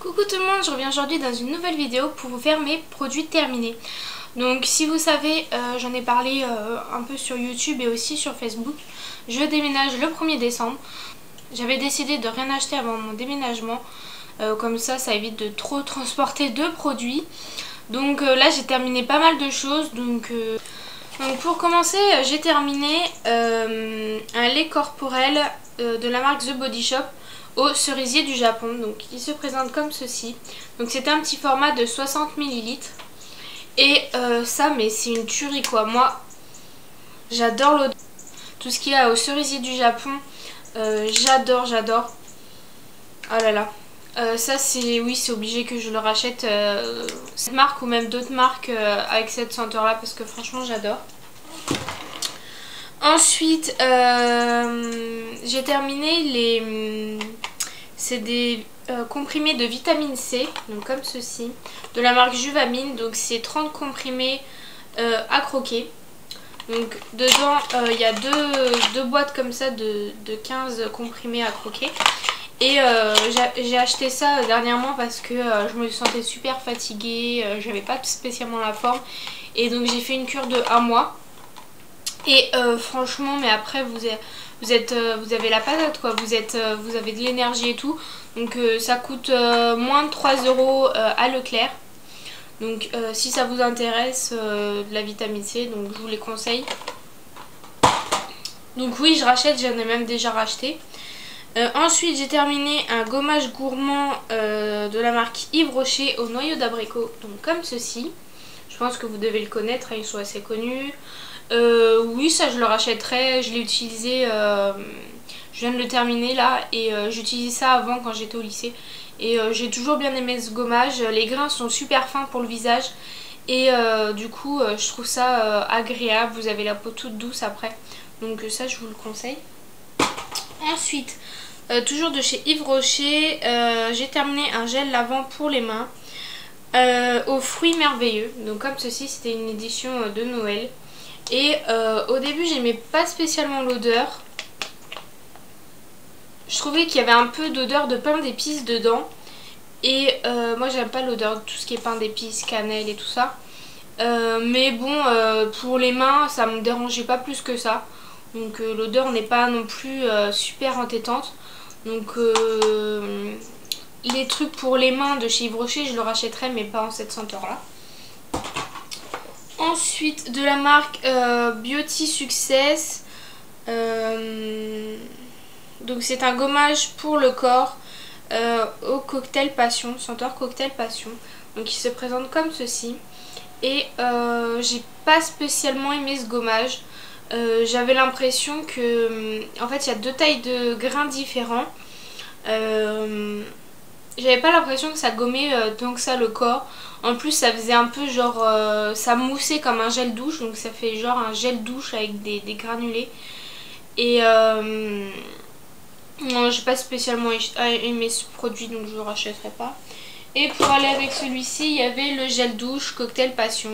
Coucou tout le monde, je reviens aujourd'hui dans une nouvelle vidéo pour vous faire mes produits terminés. Donc si vous savez, j'en ai parlé un peu sur YouTube et aussi sur Facebook. Je déménage le 1er décembre. J'avais décidé de rien acheter avant mon déménagement. Comme ça évite de trop transporter de produits. Donc là j'ai terminé pas mal de choses. Donc pour commencer, j'ai terminé un lait corporel de la marque The Body Shop au cerisier du Japon. Donc il se présente comme ceci. Donc c'est un petit format de 60 ml. Et ça, mais c'est une tuerie quoi. Moi j'adore l'odeur. Tout ce qu'il y a au cerisier du Japon, j'adore. Oh là là. Ça c'est, oui, c'est obligé que je le rachète, cette marque ou même d'autres marques avec cette senteur là, parce que franchement j'adore. Ensuite j'ai terminé c'est des comprimés de vitamine C, donc comme ceci, de la marque Juvamine. Donc c'est 30 comprimés à croquer. Donc dedans il y a deux boîtes comme ça de 15 comprimés à croquer. Et j'ai acheté ça dernièrement parce que je me sentais super fatiguée, j'avais pas spécialement la forme. Et donc j'ai fait une cure de 1 mois. Et franchement, mais après vous avez la patate quoi, vous avez de l'énergie et tout. Donc ça coûte moins de 3 € à Leclerc. Donc si ça vous intéresse, de la vitamine C, donc je vous les conseille. Donc oui, je rachète, j'en ai même déjà racheté. Ensuite j'ai terminé un gommage gourmand de la marque Yves Rocher au noyau d'abricot, donc comme ceci. Je pense que vous devez le connaître, hein, ils sont assez connus. Oui, ça je le rachèterai, je l'ai utilisé, je viens de le terminer là. Et j'utilisais ça avant quand j'étais au lycée. Et j'ai toujours bien aimé ce gommage, les grains sont super fins pour le visage. Et du coup je trouve ça agréable, vous avez la peau toute douce après. Donc ça je vous le conseille. Ensuite, toujours de chez Yves Rocher, j'ai terminé un gel lavant pour les mains aux fruits merveilleux. Donc comme ceci, c'était une édition de Noël. Et au début j'aimais pas spécialement l'odeur. Je trouvais qu'il y avait un peu d'odeur de pain d'épices dedans. Et moi j'aime pas l'odeur de tout ce qui est pain d'épices, cannelle et tout ça. Mais bon, pour les mains ça me dérangeait pas plus que ça. Donc l'odeur n'est pas non plus super entêtante. Donc les trucs pour les mains de chez Yves Rocher je le rachèterai, mais pas en cette senteur là. Ensuite de la marque Beauty Success, donc c'est un gommage pour le corps au cocktail passion, senteur cocktail passion. Donc il se présente comme ceci. Et j'ai pas spécialement aimé ce gommage. J'avais l'impression que en fait il y a deux tailles de grains différents. J'avais pas l'impression que ça gommait tant que ça le corps. En plus ça faisait un peu genre ça moussait comme un gel douche. Donc ça fait genre un gel douche avec des granulés. Et non, j'ai pas spécialement aimé ce produit, donc je le rachèterai pas. Et pour aller avec celui-ci, il y avait le gel douche cocktail passion.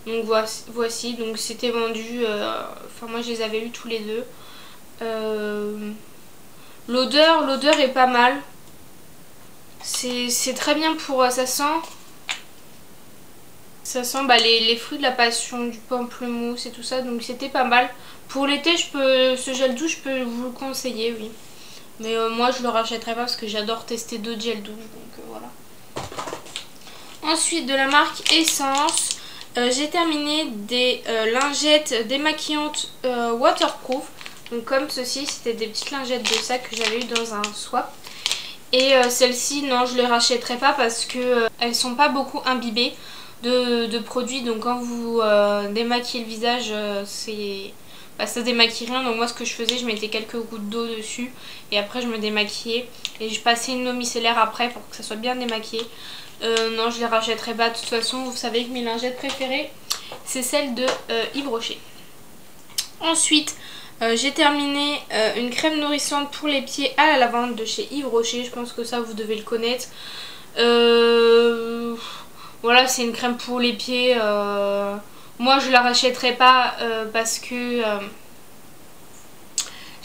Donc voici, donc c'était vendu, enfin moi je les avais eu tous les deux. L'odeur est pas mal. C'est très bien pour, ça sent bah, les fruits de la passion, du pamplemousse et tout ça. Donc c'était pas mal. Pour l'été, ce gel douche, je peux vous le conseiller, oui. Mais moi je le rachèterai pas parce que j'adore tester d'autres gels douche, donc voilà. Ensuite de la marque Essence, j'ai terminé des lingettes démaquillantes waterproof. Donc comme ceci, c'était des petites lingettes de ça que j'avais eu dans un swap. Et celles-ci, non, je les rachèterai pas parce que elles sont pas beaucoup imbibées de produits. Donc quand vous démaquillez le visage, ça démaquille rien. Donc moi ce que je faisais, je mettais quelques gouttes d'eau dessus et après je me démaquillais. Et je passais une eau micellaire après pour que ça soit bien démaquillé. Non, je les rachèterai pas. De toute façon, vous savez que mes lingettes préférées, c'est celle de Yves Rocher. Ensuite, j'ai terminé une crème nourrissante pour les pieds à la lavande de chez Yves Rocher. Je pense que ça, vous devez le connaître. Voilà, c'est une crème pour les pieds. Moi, je la rachèterai pas parce que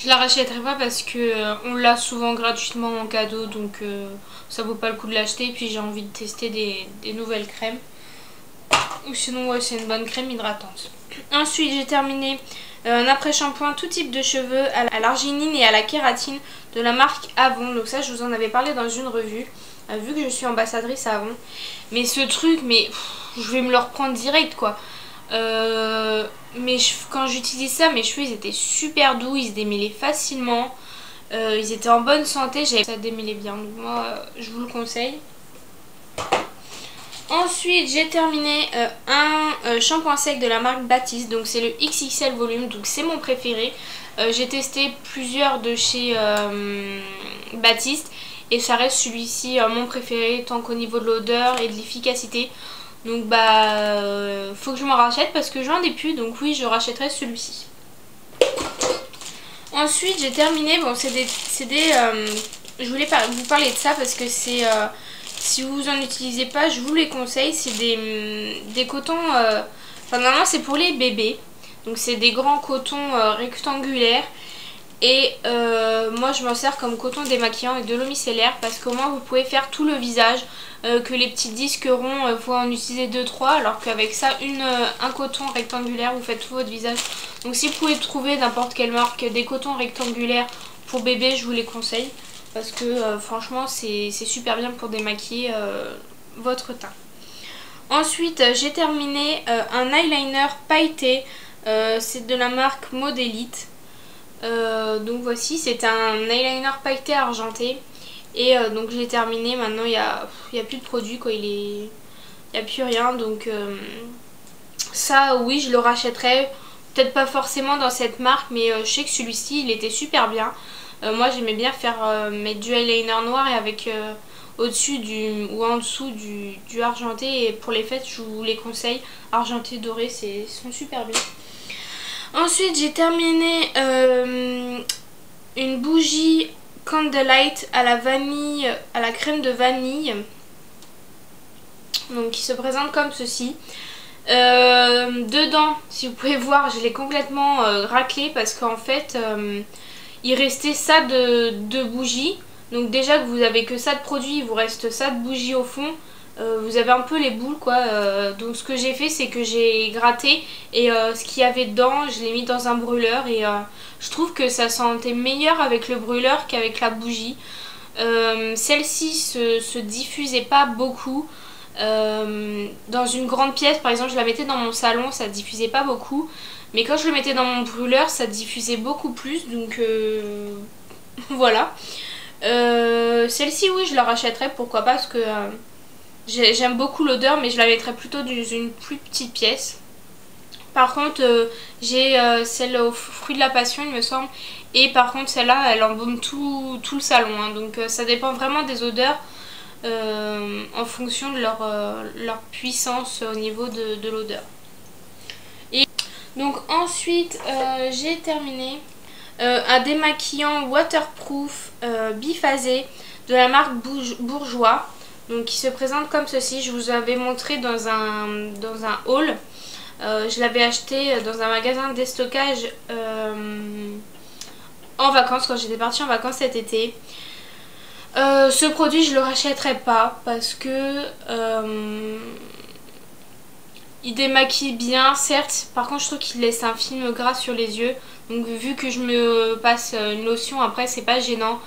Je la rachèterai pas parce que on l'a souvent gratuitement en cadeau, donc ça vaut pas le coup de l'acheter. Et puis j'ai envie de tester des nouvelles crèmes. Ou sinon ouais, c'est une bonne crème hydratante. Ensuite j'ai terminé un après-shampoing tout type de cheveux à l'arginine et à la kératine de la marque Avon. Donc ça je vous en avais parlé dans une revue, vu que je suis ambassadrice Avon. Mais ce truc, mais je vais me le reprendre direct quoi. Quand j'utilise ça, mes cheveux ils étaient super doux, ils se démêlaient facilement, ils étaient en bonne santé, ça démêlait bien, donc moi je vous le conseille. Ensuite j'ai terminé un shampoing sec de la marque Baptiste, donc c'est le XXL volume, donc c'est mon préféré. J'ai testé plusieurs de chez Baptiste et ça reste celui-ci mon préféré tant qu'au niveau de l'odeur et de l'efficacité. Donc faut que je m'en rachète parce que j'en ai plus, donc oui je rachèterai celui-ci. Ensuite j'ai terminé, bon je voulais vous parler de ça parce que c'est si vous en utilisez pas je vous les conseille. C'est des cotons, enfin normalement c'est pour les bébés, donc c'est des grands cotons rectangulaires. Et moi je m'en sers comme coton démaquillant avec de l'eau micellaire parce qu'au moins vous pouvez faire tout le visage, que les petits disques ronds, faut en utiliser 2-3, alors qu'avec ça un coton rectangulaire vous faites tout votre visage. Donc si vous pouvez trouver n'importe quelle marque des cotons rectangulaires pour bébé, je vous les conseille parce que franchement c'est super bien pour démaquiller votre teint. Ensuite j'ai terminé un eyeliner pailleté, c'est de la marque Modélite. Donc voici, c'est un eyeliner pailleté argenté. Et donc j'ai terminé, maintenant il y a plus de produit quoi, il y a plus rien. Donc ça oui je le rachèterai, peut-être pas forcément dans cette marque, mais je sais que celui-ci il était super bien. Moi j'aimais bien mettre du eyeliner noir et avec au-dessus ou en dessous du argenté, et pour les fêtes je vous les conseille, argenté doré, sont super bien. Ensuite j'ai terminé une bougie Candlelight à la vanille, à la crème de vanille, donc qui se présente comme ceci. Dedans, si vous pouvez voir, je l'ai complètement raclé parce qu'en fait il restait ça de bougies. Donc déjà que vous avez que ça de produit, il vous reste ça de bougies au fond. Vous avez un peu les boules quoi, donc ce que j'ai fait c'est que j'ai gratté et ce qu'il y avait dedans je l'ai mis dans un brûleur, et je trouve que ça sentait meilleur avec le brûleur qu'avec la bougie. Celle-ci se diffusait pas beaucoup. Dans une grande pièce par exemple je la mettais dans mon salon, ça diffusait pas beaucoup, mais quand je le mettais dans mon brûleur ça diffusait beaucoup plus, donc voilà. Celle-ci oui je la rachèterai, pourquoi pas, parce que j'aime beaucoup l'odeur, mais je la mettrais plutôt dans une plus petite pièce. Par contre j'ai celle aux fruits de la passion il me semble, et par contre celle-là elle embaume tout le salon, hein. Donc ça dépend vraiment des odeurs en fonction de leur puissance au niveau de l'odeur. Et donc ensuite j'ai terminé un démaquillant waterproof biphasé de la marque Bourjois. Donc qui se présente comme ceci, je vous avais montré dans un haul. Je l'avais acheté dans un magasin de déstockage en vacances, quand j'étais partie en vacances cet été. Ce produit je le rachèterai pas parce que il démaquille bien certes, par contre je trouve qu'il laisse un film gras sur les yeux, donc vu que je me passe une lotion après c'est pas gênant.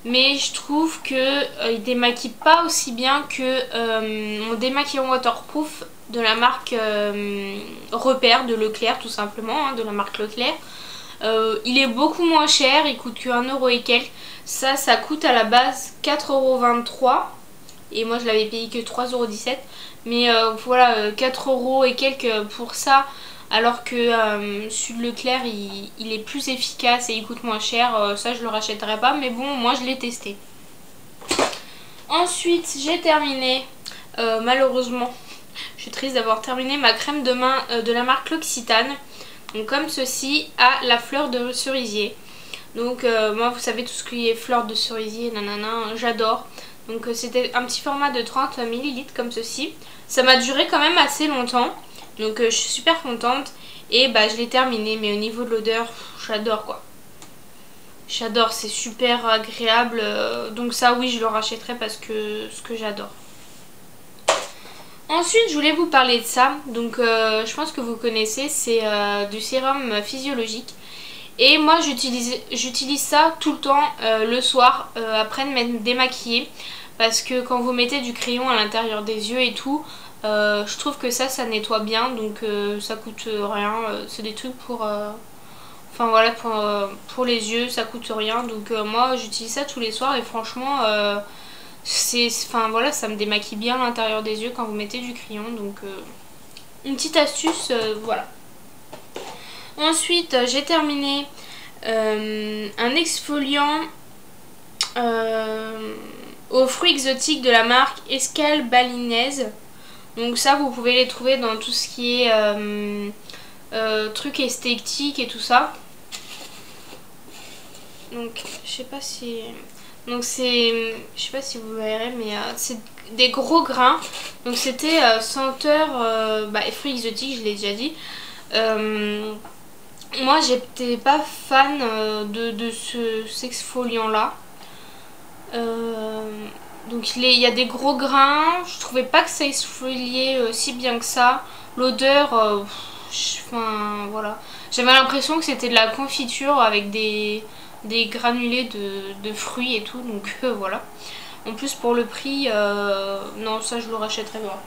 Mais je trouve que il démaquille pas aussi bien que mon démaquillant waterproof de la marque Repère de Leclerc, tout simplement, hein, de la marque Leclerc. Il est beaucoup moins cher, il coûte que 1€ et quelques. Ça coûte à la base 4,23€ et moi je l'avais payé que 3,17€. Mais voilà, 4€ et quelques pour ça, alors que celui de Leclerc il est plus efficace et il coûte moins cher. Ça je le rachèterai pas, mais bon moi je l'ai testé. Ensuite j'ai terminé, malheureusement je suis triste d'avoir terminé ma crème de main de la marque L'Occitane. Donc comme ceci, à la fleur de cerisier. Donc moi vous savez tout ce qui est fleur de cerisier, nanana, j'adore. Donc c'était un petit format de 30 ml comme ceci. Ça m'a duré quand même assez longtemps. Donc je suis super contente. Et bah je l'ai terminé, mais au niveau de l'odeur, j'adore quoi. J'adore, c'est super agréable. Donc ça oui, je le rachèterai parce que ce que j'adore. Ensuite, je voulais vous parler de ça. Donc je pense que vous connaissez, c'est du sérum physiologique. Et moi j'utilise ça tout le temps le soir après de m'être démaquillée. Parce que quand vous mettez du crayon à l'intérieur des yeux et tout, je trouve que ça nettoie bien. Donc ça coûte rien. C'est des trucs pour... Enfin voilà, pour les yeux, ça coûte rien. Donc moi j'utilise ça tous les soirs et franchement... enfin voilà, ça me démaquille bien à l'intérieur des yeux quand vous mettez du crayon. Donc une petite astuce, voilà. Ensuite j'ai terminé un exfoliant aux fruits exotiques de la marque Escale Balinaise. Donc ça vous pouvez les trouver dans tout ce qui est trucs esthétiques et tout ça. Donc je sais pas si... Donc c'est... Je sais pas si vous verrez mais c'est des gros grains. Donc c'était senteur fruits exotiques, je l'ai déjà dit. Moi j'étais pas fan de cet exfoliant là. Donc il y a des gros grains. Je trouvais pas que ça exfoliait si bien que ça. L'odeur, enfin voilà. J'avais l'impression que c'était de la confiture avec des granulés de fruits et tout. Donc voilà. En plus pour le prix, non ça je le rachèterais pas.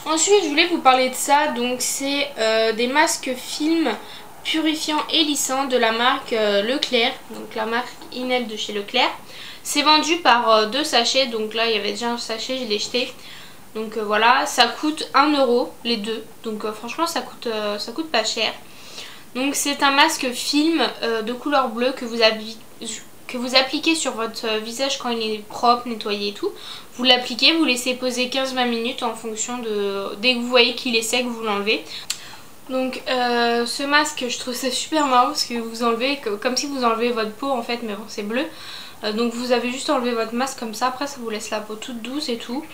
Ensuite je voulais vous parler de ça. Donc c'est des masques film purifiants et lissants de la marque Leclerc. Donc la marque Inel de chez Leclerc. C'est vendu par 2 sachets. Donc là il y avait déjà un sachet, je l'ai jeté. Donc voilà, ça coûte 1 € les deux. Donc franchement ça coûte pas cher. Donc c'est un masque film de couleur bleue que vous appliquez sur votre visage quand il est propre, nettoyé et tout. Vous l'appliquez, vous laissez poser 15-20 minutes en fonction de... Dès que vous voyez qu'il est sec, vous l'enlevez. Donc ce masque, je trouve ça super marrant parce que vous enlevez, comme si vous enlevez votre peau en fait, mais bon c'est bleu. Donc vous avez juste enlevé votre masque comme ça, après ça vous laisse la peau toute douce et tout.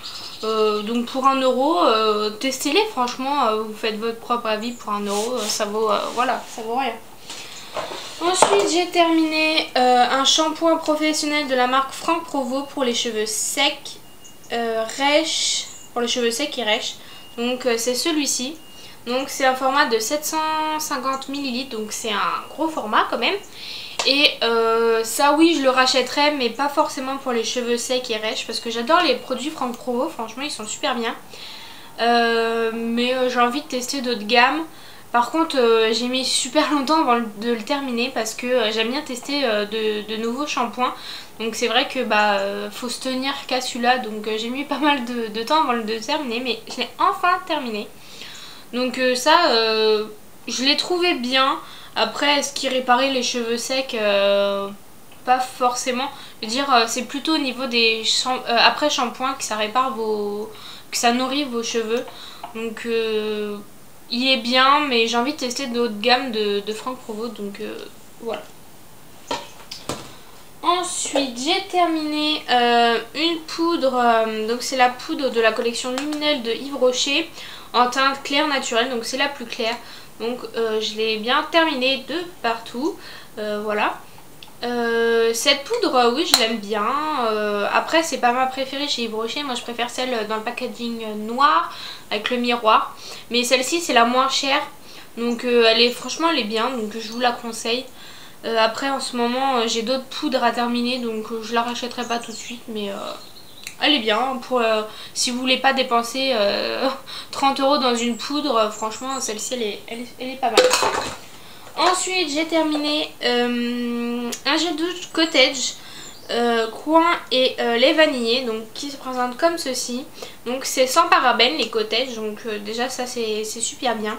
Donc pour 1 €, testez-les franchement, vous faites votre propre avis pour 1 €, ça vaut, voilà, ça vaut rien. Ensuite j'ai terminé un shampoing professionnel de la marque Franck Provo pour les cheveux secs, rêches, pour les cheveux secs et rêches. Donc c'est celui-ci. Donc c'est un format de 750 ml, donc c'est un gros format quand même. Et ça oui je le rachèterais mais pas forcément pour les cheveux secs et rêches parce que j'adore les produits Franck Provo, franchement ils sont super bien. Mais j'ai envie de tester d'autres gammes. Par contre j'ai mis super longtemps avant de le terminer parce que j'aime bien tester de nouveaux shampoings. Donc c'est vrai que faut se tenir qu'à celui-là, donc j'ai mis pas mal de temps avant de le terminer mais je l'ai enfin terminé. Donc ça je l'ai trouvé bien. Après est-ce qu'il réparait les cheveux secs, pas forcément. Je veux dire c'est plutôt au niveau des après shampoing que ça répare que ça nourrit vos cheveux. Donc il est bien mais j'ai envie de tester d'autres gammes de Franck Provo, donc voilà. Ensuite j'ai terminé une poudre, donc c'est la poudre de la collection Luminelle de Yves Rocher en teinte claire naturelle, donc c'est la plus claire. Donc je l'ai bien terminée de partout, voilà. Cette poudre, oui je l'aime bien. Après c'est pas ma préférée chez Yves Rocher, moi je préfère celle dans le packaging noir avec le miroir. Mais celle-ci c'est la moins chère, donc franchement elle est bien, donc je vous la conseille. Après en ce moment j'ai d'autres poudres à terminer, donc je la rachèterai pas tout de suite, mais elle est bien pour si vous voulez pas dépenser 30 € dans une poudre, franchement celle-ci elle est pas mal. Ensuite j'ai terminé un gel douche Cottage coin et lait vanillé, donc qui se présente comme ceci. Donc c'est sans parabènes les Cottage, donc déjà ça c'est super bien.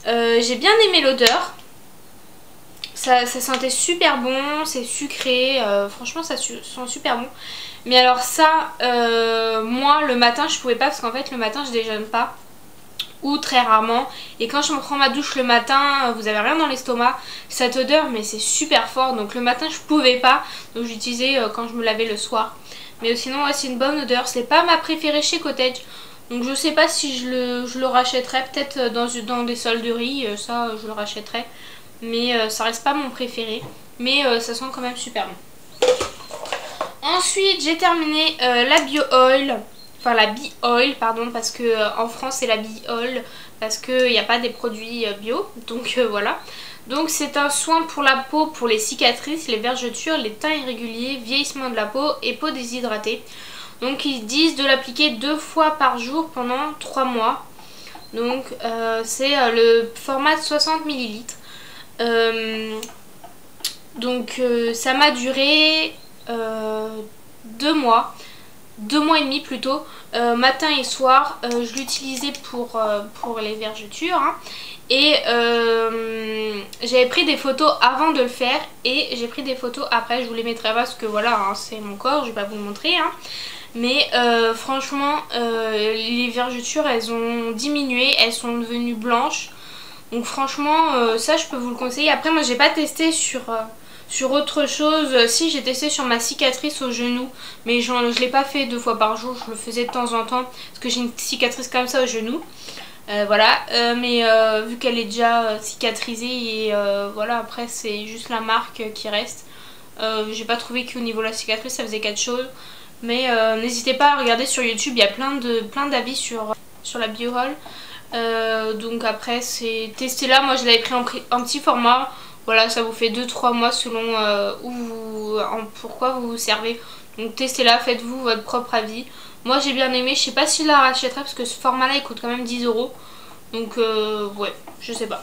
J'ai bien aimé l'odeur. Ça sentait super bon, c'est sucré, franchement ça sent super bon. Mais alors ça, moi le matin je pouvais pas parce qu'en fait le matin je déjeune pas. Ou très rarement. Et quand je me prends ma douche le matin, vous avez rien dans l'estomac. Cette odeur mais c'est super fort. Donc le matin je pouvais pas. Donc j'utilisais quand je me lavais le soir. Mais sinon ouais, c'est une bonne odeur. C'est pas ma préférée chez Cottage. Donc je sais pas si je le rachèterai. Peut-être dans des solderies, ça je le rachèterai. mais ça reste pas mon préféré, mais ça sent quand même super bon. Ensuite j'ai terminé la Bio Oil, enfin la Bee Oil pardon, parce que en France c'est la Bee Oil parce qu'il n'y a pas des produits bio, donc voilà. Donc c'est un soin pour la peau, pour les cicatrices, les vergetures, les teints irréguliers, vieillissement de la peau et peau déshydratée. Donc ils disent de l'appliquer 2 fois par jour pendant 3 mois. Donc c'est le format de 60 ml. Donc ça m'a duré 2 mois. 2 mois et demi plutôt, matin et soir. Je l'utilisais pour les vergetures, hein. Et j'avais pris des photos avant de le faire et j'ai pris des photos après. Je vous les mettrai pas parce que voilà, hein, c'est mon corps, je vais pas vous le montrer, hein. Mais franchement les vergetures elles ont diminué, elles sont devenues blanches. Donc franchement ça je peux vous le conseiller. Après moi j'ai pas testé sur autre chose. Si, j'ai testé sur ma cicatrice au genou, mais je l'ai pas fait 2 fois par jour, je le faisais de temps en temps parce que j'ai une cicatrice comme ça au genou. Voilà, mais vu qu'elle est déjà cicatrisée et voilà, après c'est juste la marque qui reste. J'ai pas trouvé qu'au niveau de la cicatrice ça faisait quelque chose, mais n'hésitez pas à regarder sur YouTube, il y a plein d'avis sur la BioHoll. Donc après c'est tester là, moi je l'avais pris en petit format. Voilà, ça vous fait 2-3 mois selon pourquoi vous vous servez. Donc testez-la, faites-vous votre propre avis. Moi j'ai bien aimé, je sais pas si je la rachèterai parce que ce format là il coûte quand même 10 €. Donc ouais, je sais pas.